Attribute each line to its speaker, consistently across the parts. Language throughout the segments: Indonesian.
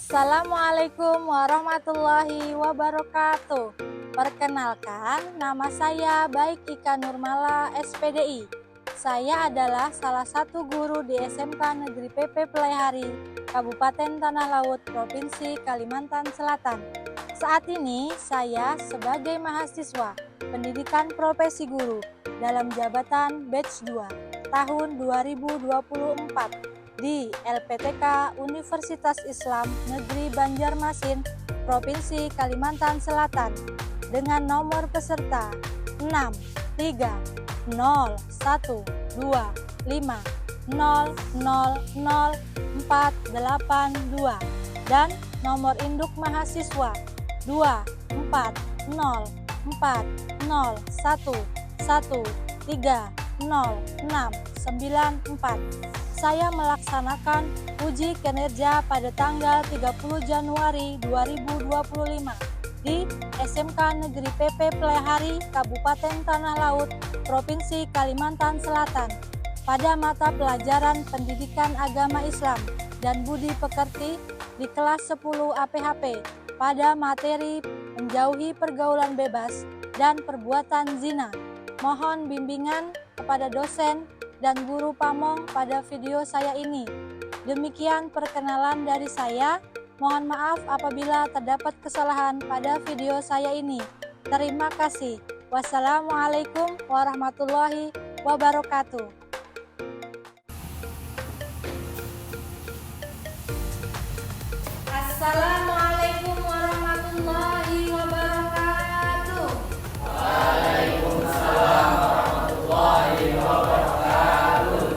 Speaker 1: Assalamualaikum warahmatullahi wabarakatuh. Perkenalkan, nama saya Baik Ika Nurmala, SPDI. Saya adalah salah satu guru di SMK Negeri PP Pelaihari, Kabupaten Tanah Laut, Provinsi Kalimantan Selatan. Saat ini saya sebagai mahasiswa pendidikan profesi guru dalam jabatan batch 2 tahun 2024 di LPTK Universitas Islam Negeri Banjarmasin, Provinsi Kalimantan Selatan dengan nomor peserta 63015000482 dan nomor induk mahasiswa 24041130694. Saya melaksanakan uji kinerja pada tanggal 30 Januari 2025 di SMK Negeri PP Pelaihari, Kabupaten Tanah Laut, Provinsi Kalimantan Selatan pada mata pelajaran Pendidikan Agama Islam dan Budi Pekerti di kelas 10 APHP pada materi menjauhi pergaulan bebas dan perbuatan zina. Mohon bimbingan kepada dosen dan guru pamong pada video saya ini. Demikian perkenalan dari saya. Mohon maaf apabila terdapat kesalahan pada video saya ini. Terima kasih. Wassalamualaikum warahmatullahi wabarakatuh. Assalamualaikum warahmatullahi wabarakatuh.
Speaker 2: Waalaikumsalam warahmatullahi wabarakatuh.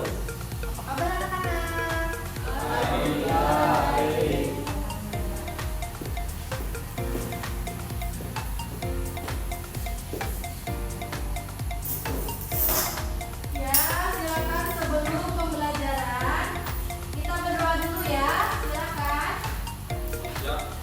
Speaker 1: Silakan sebelum pembelajaran kita berdoa dulu ya, silakan.
Speaker 2: Ya.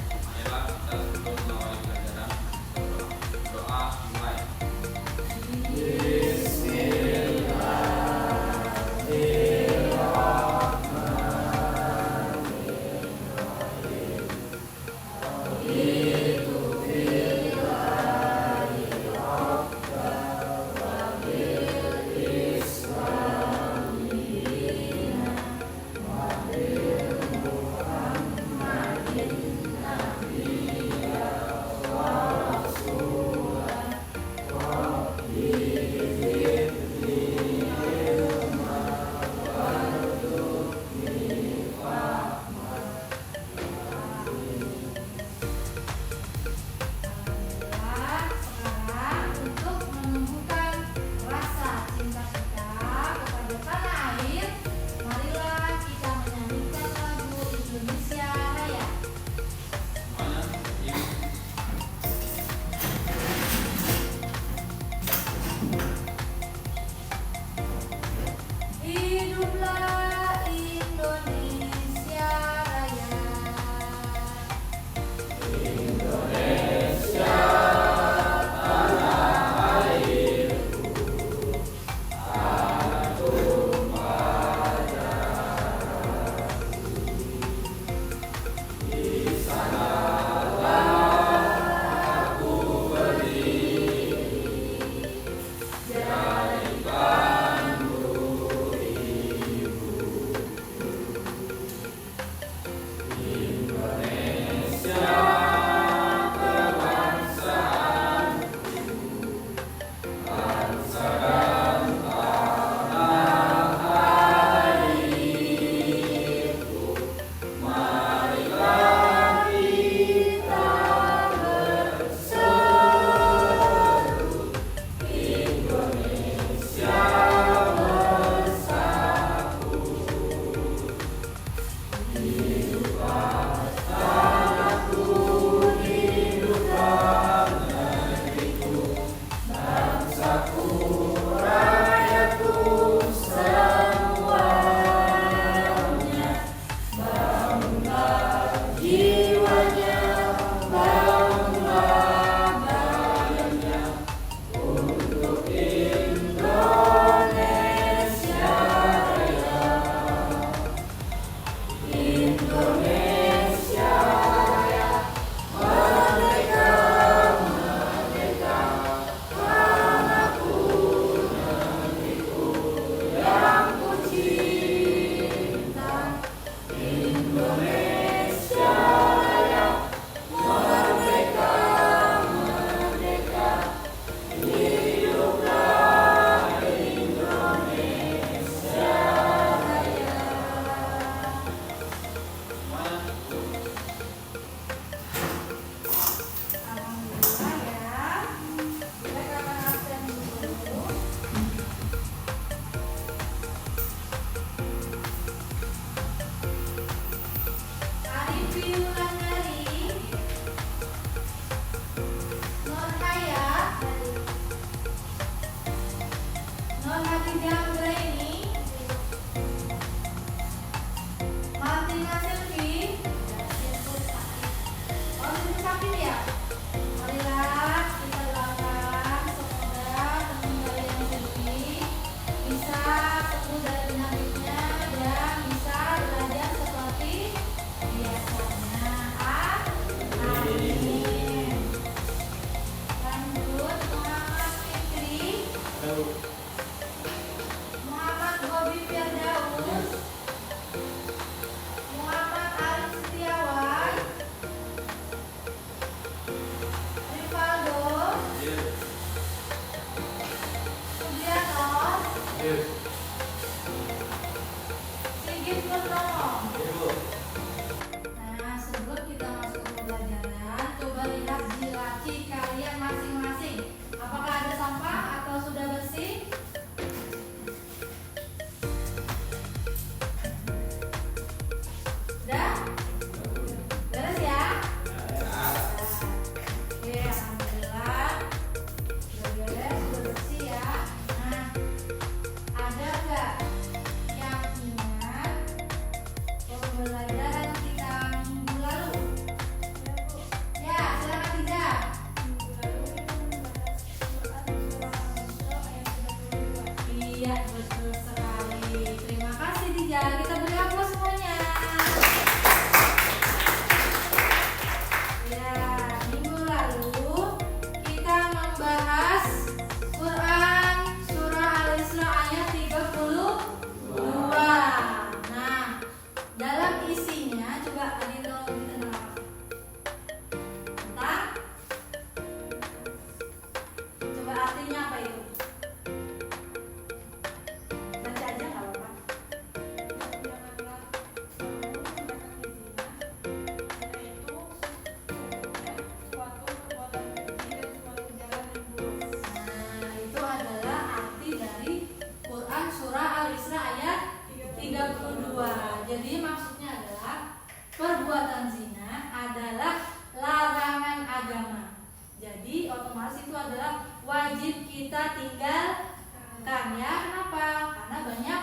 Speaker 1: artinya apa itu? Baca aja nggak apa-apa. Nah, itu adalah arti dari Quran surah Al-Isra ayat 32. Jadi maksudnya adalah perbuatan zina adalah larangan agama. Jadi otomatis itu adalah wajib kita tinggalkan ya. Kenapa? Karena banyak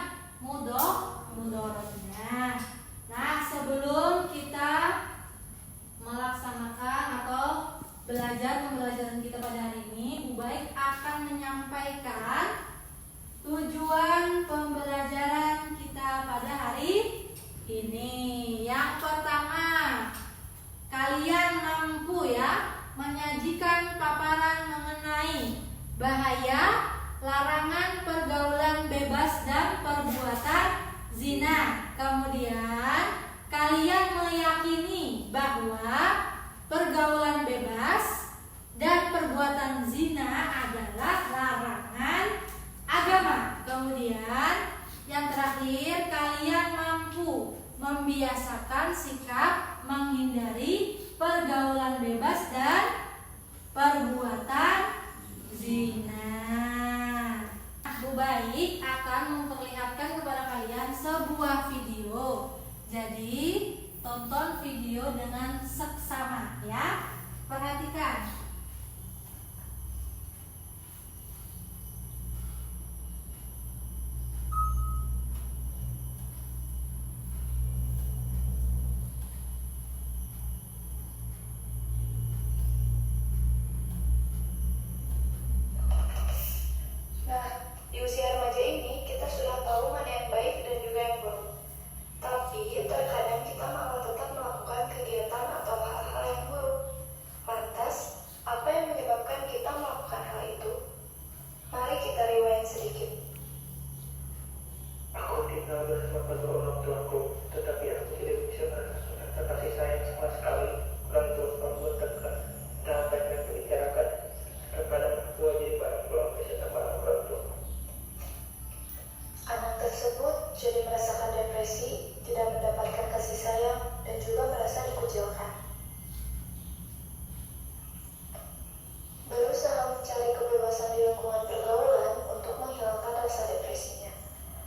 Speaker 1: mudorotnya. Nah, sebelum kita melaksanakan atau belajar pembelajaran kita pada hari ini, Bu Baik akan menyampaikan tujuan pembelajaran kita pada hari ini. Yang pertama, kalian mampu ya menyajikan paparan mengenai bahaya, larangan pergaulan bebas dan perbuatan zina. Kemudian kalian meyakini bahwa pergaulan bebas dan perbuatan zina adalah larangan agama. Kemudian yang terakhir, kalian mampu membiasakan sikap menghindari pergaulan bebas dan perbuatan zina. Bu Baik akan memperlihatkan kepada kalian sebuah video. Jadi tonton video dengan seksama ya. Perhatikan.
Speaker 3: Di usia remaja ini, kita sudah tahu mana yang baik dan juga yang buruk. Tapi, terkadang kita malah tetap melakukan kegiatan atau hal-hal yang buruk. Lantas, apa yang menyebabkan kita melakukan hal itu? Mari kita rewind sedikit.
Speaker 4: Aku tinggal bersama kedua orang tuaku, tetapi aku tidak bisa merasakan rasa kasih sayang sama sekali. Orang tua membuat tekan dan apa yang aku bicarakan kepada kewajiban pulang beserta para orang tua.
Speaker 3: Anak tersebut jadi merasakan depresi, tidak mendapatkan kasih sayang, dan juga merasa dikucilkan. Berusaha mencari kebebasan di lingkungan pergaulan untuk menghilangkan rasa depresinya,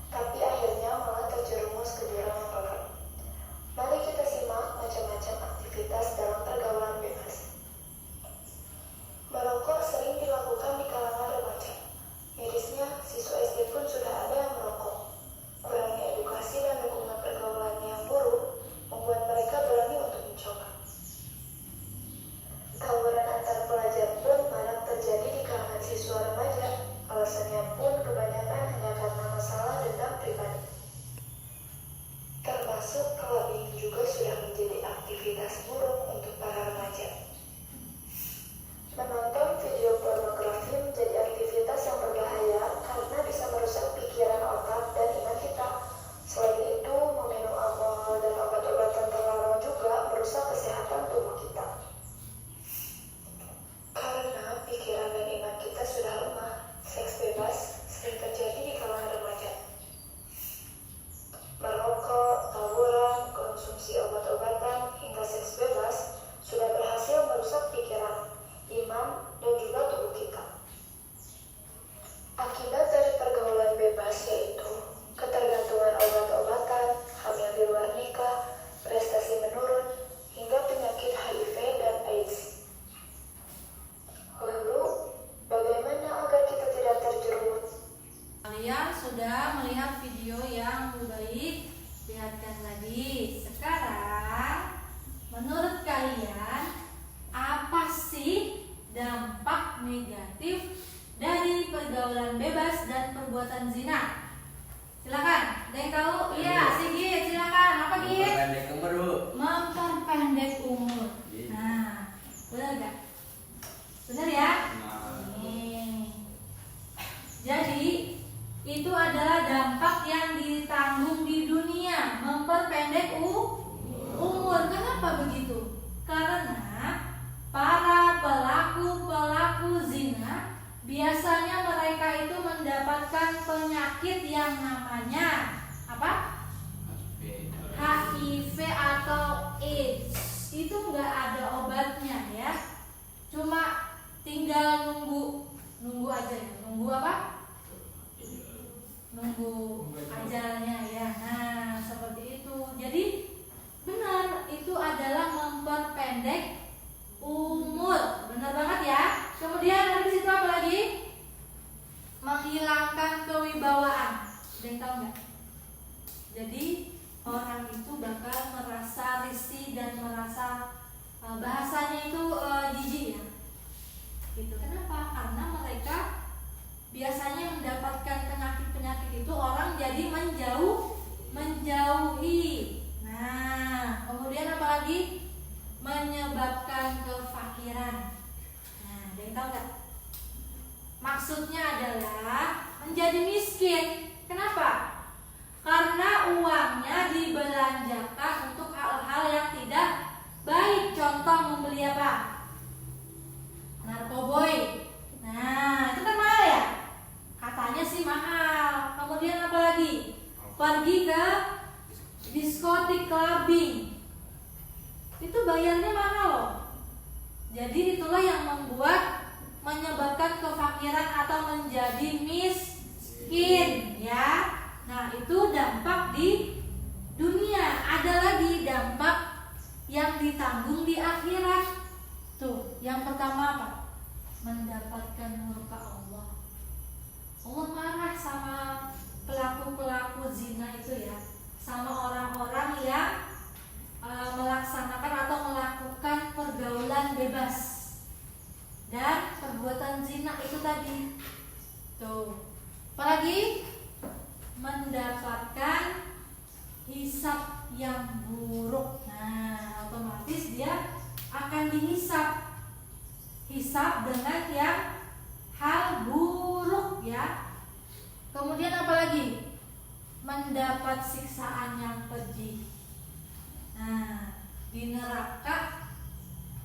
Speaker 3: tapi akhirnya malah terjerumus ke jurang yang gelap. Mari kita simak macam-macam aktivitas dalam pergaulan bebas. Merokok sering dilakukan di kalangan remaja. Mirisnya, siswa SD pun sudah ada yang merokok. Kurangnya edukasi dan dukungan pergaulan yang buruk membuat mereka berani untuk mencoba. Tawuran antar pelajar pun marak terjadi di kalangan siswa remaja. Alasannya pun kebanyakan hanya karena masalah dendam pribadi. Termasuk clubbing juga sudah menjadi aktivitas buruk untuk para remaja. Menonton video pornografi menjadi aktivitas yang berbahaya karena bisa merusak pikiran, otak, dan iman kita. Selain itu, meminum alkohol dan obat-obatan terlarang juga merusak kesehatan tubuh kita. Karena pikiran dan iman kita sudah lemah, seks bebas sering terjadi di kalangan remaja. Merokok, tawuran, konsumsi obat-obatan, hingga seks bebas sudah berhasil merusak pikiran, iman, dan juga tubuh kita. Akibat dari pergaulan bebas yaitu ketergantungan obat-obatan, hamil di luar nikah, prestasi menurun, hingga penyakit HIV dan AIDS. Lalu, bagaimana agar kita tidak terjerumus?
Speaker 1: Kalian sudah melihat video yang Bu Baik lihatkan tadi. Sekarang, menurut kalian, apa sih dampak negatif dari pergaulan bebas dan perbuatan zina? Silakan, ada yang tahu? Iya, Sigit, silakan. Apa Git?
Speaker 2: Memperpendek umur, Bu.
Speaker 1: Memperpendek umur. Nah, benar gak? Benar ya? Nih. Jadi, itu adalah dampak yang ditanggung di dunia, memperpendek umur. Kenapa begitu? Karena para pelaku zina biasa itu mendapatkan penyakit yang namanya apa? HIV atau AIDS. Itu nggak ada obatnya ya, cuma tinggal nunggu aja ya. Nunggu apa? Nunggu ajalnya ya. Nah seperti itu. Jadi benar, itu adalah memperpendek umur, benar banget ya. Kemudian habis itu apa lagi? Menghilangkan kewibawaan. Ada yang tahu nggak? Jadi orang itu bakal merasa risih dan merasa bahasanya itu jijik ya. Gitu. Kenapa? Karena mereka biasanya mendapatkan penyakit-penyakit itu orang jadi menjauhi. Nah, kemudian apa lagi? Menyebabkan kefakiran. Nah, ada yang tahu nggak? Maksudnya adalah menjadi miskin. Kenapa? Karena uangnya dibelanjakan untuk hal-hal yang tidak baik. Contoh membeli apa? Narkoboy. Nah, itu kan mahal ya? Katanya sih mahal. Kemudian apa lagi? Pergi ke diskotik, clubbing. Itu bayarnya mahal loh. Jadi itulah yang menyebabkan kefakiran atau menjadi miskin ya. Nah, itu dampak di dunia. Ada lagi dampak yang ditanggung di akhirat. Tuh, yang pertama apa? Mendapatkan murka Allah. Allah marah sama pelaku-pelaku zina itu ya, sama orang-orang yang melaksanakan atau melakukan pergaulan bebas dan perbuatan zina itu tadi. Tuh, apalagi mendapatkan hisab yang buruk. Nah, otomatis dia akan dihisab dengan yang hal buruk ya. Kemudian apalagi? Mendapat siksaan yang pedih. Nah, di neraka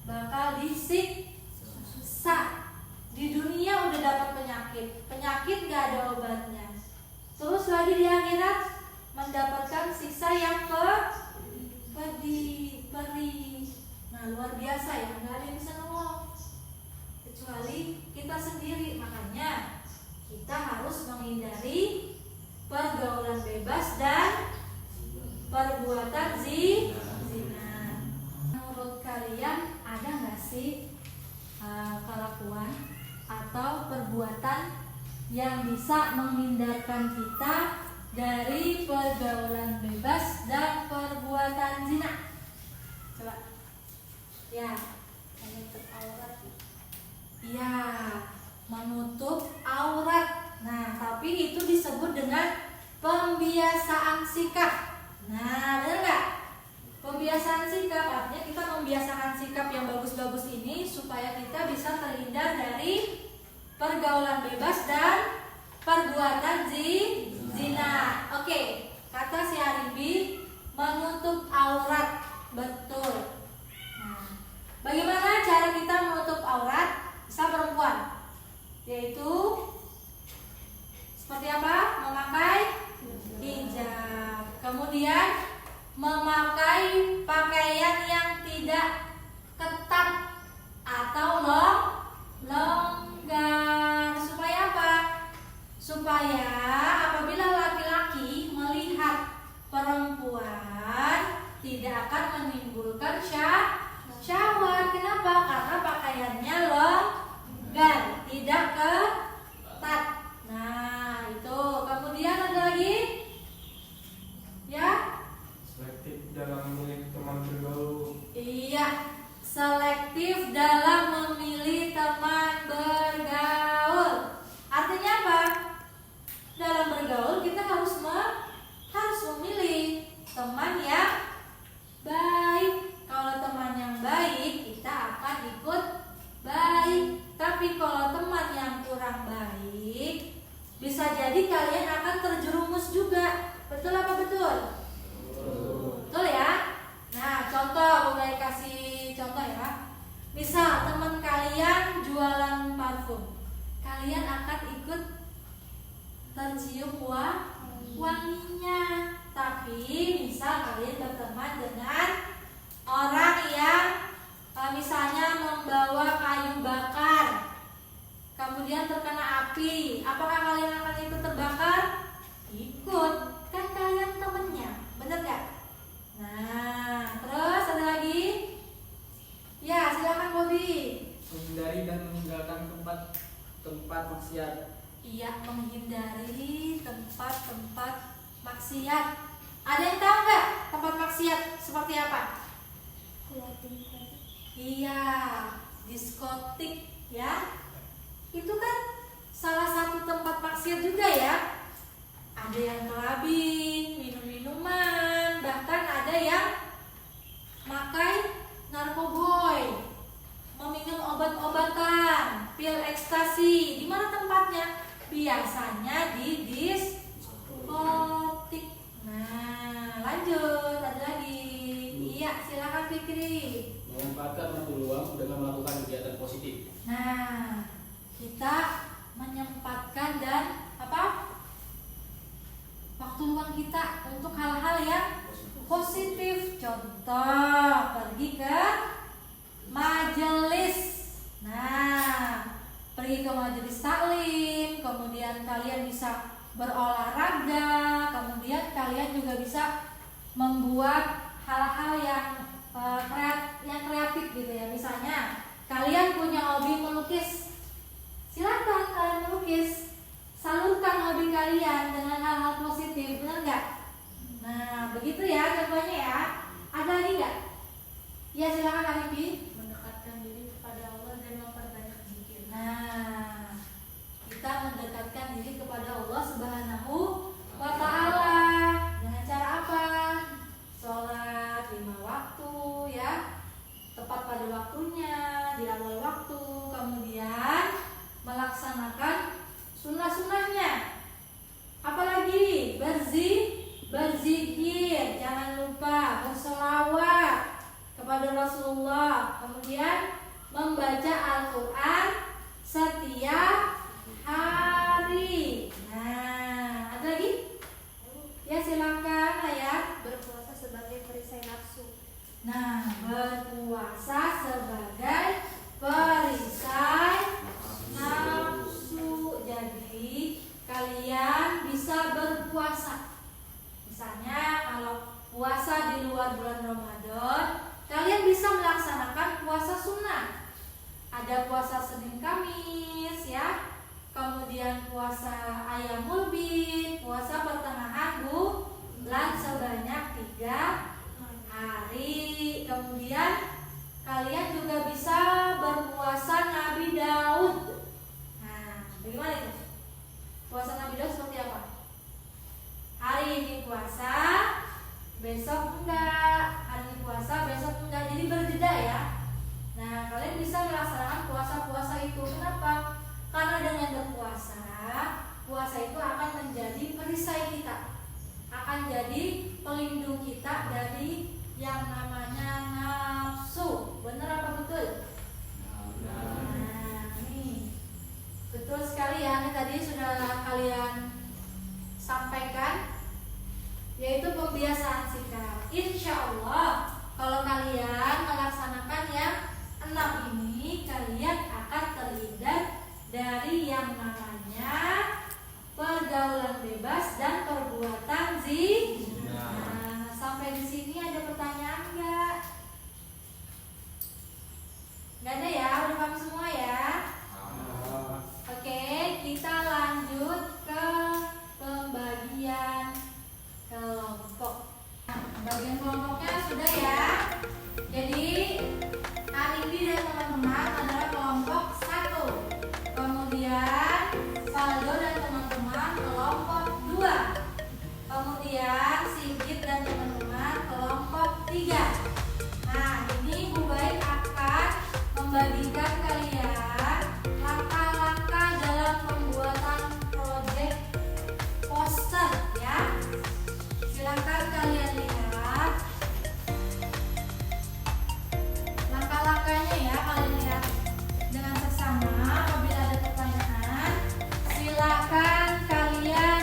Speaker 1: bakal disiksa. Di dunia udah dapat penyakit gak ada obatnya. Terus lagi di akhirat mendapatkan siksa yang pedih. Nah, luar biasa ya, gak ada yang bisa nolong kecuali kita sendiri. Makanya kita harus menghindari pergaulan bebas dan perbuatan zina. Menurut kalian ada nggak sih kelakuan atau perbuatan yang bisa menghindarkan kita dari pergaulan bebas dan perbuatan zina? Coba. Ya, menutup aurat. Ya, menutup aurat. Nah, tapi itu disebut dengan pembiasaan sikap. Nah, benar nggak? Pembiasaan sikap artinya kita membiasakan sikap yang bagus-bagus ini supaya kita bisa terhindar dari pergaulan bebas dan perbuatan zina. Oke, kata si Aribi, menutup aurat. Betul. Nah, bagaimana cara kita menutup aurat? Bisa perempuan, yaitu seperti apa? Memakai hijab. Kemudian memakai pakaian yang tidak ketat atau longgar. Supaya apa? Supaya apabila laki-laki melihat perempuan tidak akan menimbulkan syahwat. Kenapa? Karena pakaiannya longgar, tidak ketat. Nah, itu. Kemudian ada lagi? Ya?
Speaker 2: Selektif dalam memilih teman bergaul.
Speaker 1: Iya, selektif dalam memilih teman bergaul. Artinya apa? Dalam bergaul kita harus memilih teman yang baik. Kalau teman yang baik, kita akan ikut baik. Tapi kalau teman yang kurang baik, bisa jadi kalian akan terjerumus juga. Betul apa betul? Betul ya? Nah, contoh, mulai kasih contoh ya. Misal teman kalian jualan parfum, kalian akan ikut tercium wanginya. Tapi misal kalian berteman dengan orang yang misalnya membawa kayu bakar, kemudian terkena api, apakah kalian akan ikut terbakar? Ikut, kan kalian temennya, bener gak? Nah, terus ada lagi? Ya, silakan Bobby.
Speaker 5: Menghindari dan meninggalkan tempat maksiat.
Speaker 1: Iya, menghindari tempat-tempat maksiat. Ada yang tahu nggak tempat maksiat seperti apa? Iya, diskotik ya. Itu kan salah satu tempat maksiat juga ya. Ada yang kelabing, minum-minuman, bahkan ada yang makai narkoboy, meminum obat-obatan, pil ekstasi. Di mana tempatnya? Biasanya di diskotik. Nah, lanjut, ada lagi. Iya, silakan Fikri.
Speaker 5: Memanfaatkan waktu luang dengan melakukan kegiatan positif.
Speaker 1: Nah, kita menyempatkan dan waktu luang kita untuk hal-hal yang positif. Contoh, pergi ke majelis. Nah, pergi ke majelis taklim, kemudian kalian bisa berolahraga, kemudian kalian juga bisa membuat hal-hal yang kreatif gitu ya. Misalnya kalian punya hobi melukis, silakan kalian melukis, salurkan hobi kalian dengan hal-hal positif, benar nggak? Nah, begitu ya contohnya ya. Ada lagi nggak? Ya, silakan Arifi.
Speaker 6: Mendekatkan diri kepada Allah dan memperbanyak zikir.
Speaker 1: Nah, kita mendekatkan diri kepada Allah Subhanahu wa Ta'ala dengan cara apa? Sholat 5 waktu ya, tepat pada waktunya, di awal waktu, kemudian melaksanakan sunnah-sunnahnya. Apalagi berzikir, jangan lupa berselawat kepada Rasulullah, kemudian membaca Al-Quran setiap hari. Nah, ada lagi? Ya, silakan Ayah.
Speaker 6: Berpuasa sebagai perisai nafsu.
Speaker 1: Nah, berpuasa sebagai perisai nafsu. Jadi kalian bisa berpuasa. Misalnya kalau puasa di luar bulan Ramadan, kalian bisa melaksanakan puasa sunnah. Ada puasa Senin Kamis ya, kemudian puasa Ayyamul Bid, puasa pertengahan bulan sebanyak 3 hari. Kemudian kalian juga bisa berpuasa Nabi Daud. Nah, bagaimana itu? Puasa Nabi Daud seperti apa? Hari ini puasa, besok enggak. Hari ini puasa, besok enggak. Jadi berjeda ya. Nah, kalian bisa melaksanakan puasa-puasa itu. Kenapa? Karena dengan berpuasa, puasa itu akan menjadi perisai kita, akan jadi pelindung kita dari yang namanya nafsu. Benar apa betul? Nah, ini betul sekali ya. Ini tadi sudah kalian sampaikan, yaitu pembiasaan sikap. Insya Allah kalau kalian melaksanakan yang 6 ini, kalian akan terhindar dari yang namanya pergaulan bebas dan perbuatan zina. Nah, sampai di sini ada pertanyaan nggak? Nggak ada ya, udah paham semua ya? Oke, kita lanjut ke pembagian kelompok. Pembagian kelompoknya sudah ya. Jadi Arifi dan teman-teman adalah kelompok 1. Kemudian Faldo dan teman-teman kelompok 2. Kemudian Sigit dan teman-teman kelompok 3. Nah, ini Bu Baik akan membagikan kalian langkah-langkah dalam pembuatan proyek poster ya. Silakan kalian lihat langkah-langkahnya ya, kalian lihat dengan seksama. Apabila ada pertanyaan, silakan kalian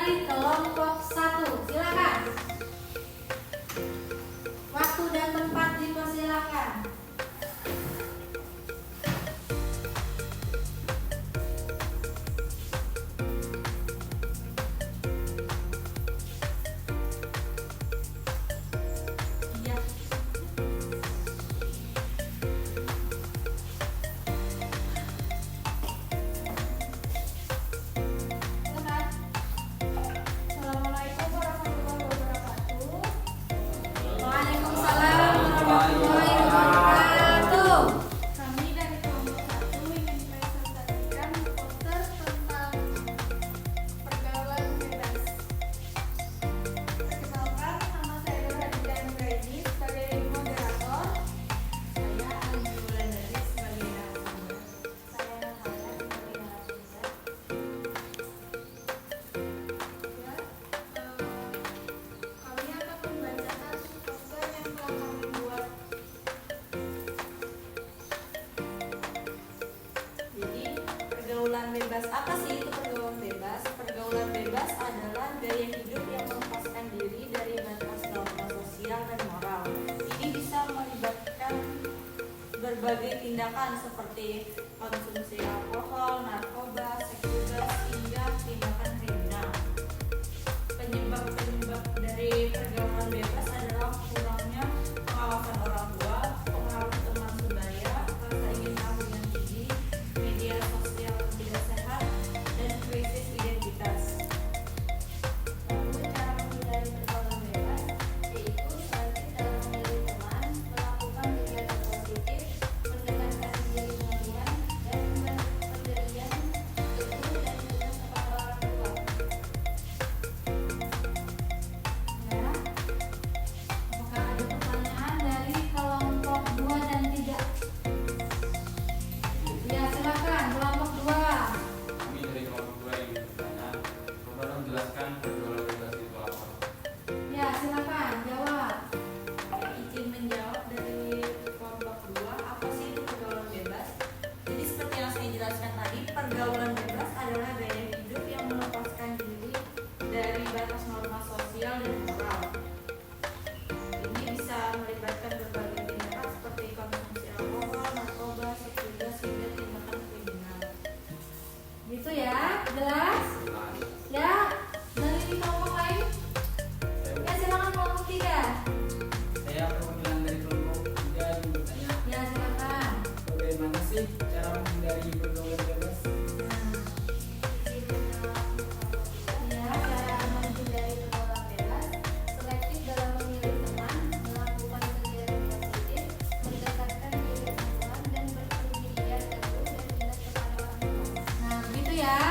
Speaker 1: dari kelompok 1. Silakan. Waktu dan tempat dipersilakan. Iya.
Speaker 6: Assalamualaikum warahmatullahi wabarakatuh.
Speaker 1: Waalaikumsalam warahmatullahi wabarakatuh.
Speaker 6: Kami dari kelompok 1 ingin presentasikan poster tentang pergaulan bebas. Perkenalkan, nama saya Nur Hadijah Anggraini sebagai moderator.
Speaker 1: Saya Alin Wulandari sebagai narasumber.
Speaker 6: Saya Nahaya sebagai narasumber. Ya, kami akan membacakan poster yang telah kami buat.
Speaker 1: Jadi, pergaulan bebas apa sih itu pergaulan bebas? Pergaulan bebas adalah gaya hidup yang melepaskan diri dari batas norma sosial dan moral. Ini bisa melibatkan berbagai tindakan seperti konsumsi alkohol, narkoba, seks bebas, hingga tindakan kriminal. Penyebab-penyebab dari pergaulan bebas adalah kurangnya pengawasan orang tua, pengaruh teman sebaya, rasa ingin tahu yang tinggi, media sosial yang tidak sehat, dan krisis identitas.
Speaker 6: Lalu cara menghindari pergaulan bebas yaitu selektif dalam memilih teman, melakukan kegiatan positif, mendekatkan diri dengan Tuhan, dan pendirian teguh dan juga kepada orang tua.
Speaker 1: Ya. Apakah ada pertanyaan dari kelompok 2 dan 3? Ya, silakan kelompok 2.
Speaker 2: Kami dari kelompok 2 yang bertanya, coba dong jelaskan pergaulan bebas itu apa?
Speaker 1: Ya, silakan jawab. Izin menjawab dari kelompok 2, apa sih itu pergaulan bebas? Jadi seperti yang saya jelaskan tadi, pergaulan bebas adalah gaya hidup yang melepaskan diri dari batas norma sosial dan moral. Ini bisa melibatkan berbagai tindakan seperti konsumsi alkohol, narkoba, seks bebas, hingga tindakan kriminal. Gitu ya, jelas? Ya, dari kelompok lain? Ya, silakan kelompok 3.
Speaker 5: Saya perwakilan dari kelompok 3 yang bertanya,
Speaker 1: Ya, silakan.
Speaker 5: bagaimana sih cara menghindari pergaulan bebas?
Speaker 1: Ya, cara menghindari pergaulan bebas,
Speaker 6: Selektif dalam memilih teman, melakukan kegiatan positif, mendekatkan diri dengan Tuhan, dan berpendirian teguh dan ingat kepada orang tua.
Speaker 1: nah begitu ya.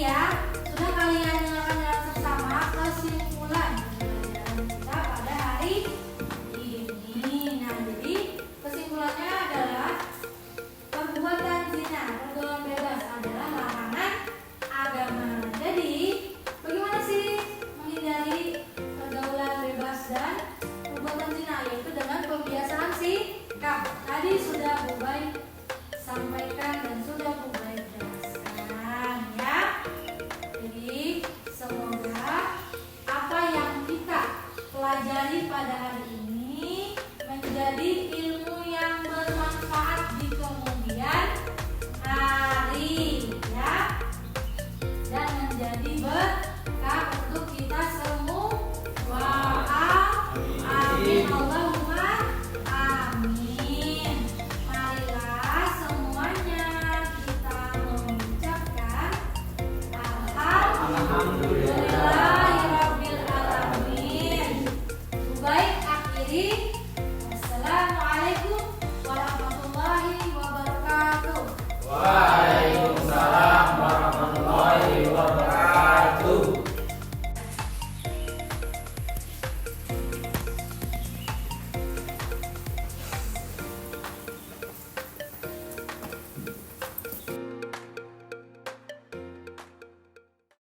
Speaker 6: ya, sudah kalian dengarkan dengan seksama kesimpulan pembelajaran kita pada hari ini. Nah, jadi kesimpulannya adalah perbuatan zina, pergaulan bebas adalah larangan agama. Jadi, bagaimana sih menghindari pergaulan bebas dan perbuatan zina? Yaitu dengan pembiasaan sikap. Tadi sudah Bu Baik sampaikan dan sudah Bu Baik jelaskan ya. Jadi, semoga apa yang kita pelajari pada hari ini menjadi ilmu yang bermanfaat di kemudian hari ya, dan menjadi berkah untuk kita semua. Amin Allahumma amin. Marilah semuanya kita mengucapkan alhamdulillahirabbil alamin. Baik, akhiri. Wassalamualaikum warahmatullahi wabarakatuh.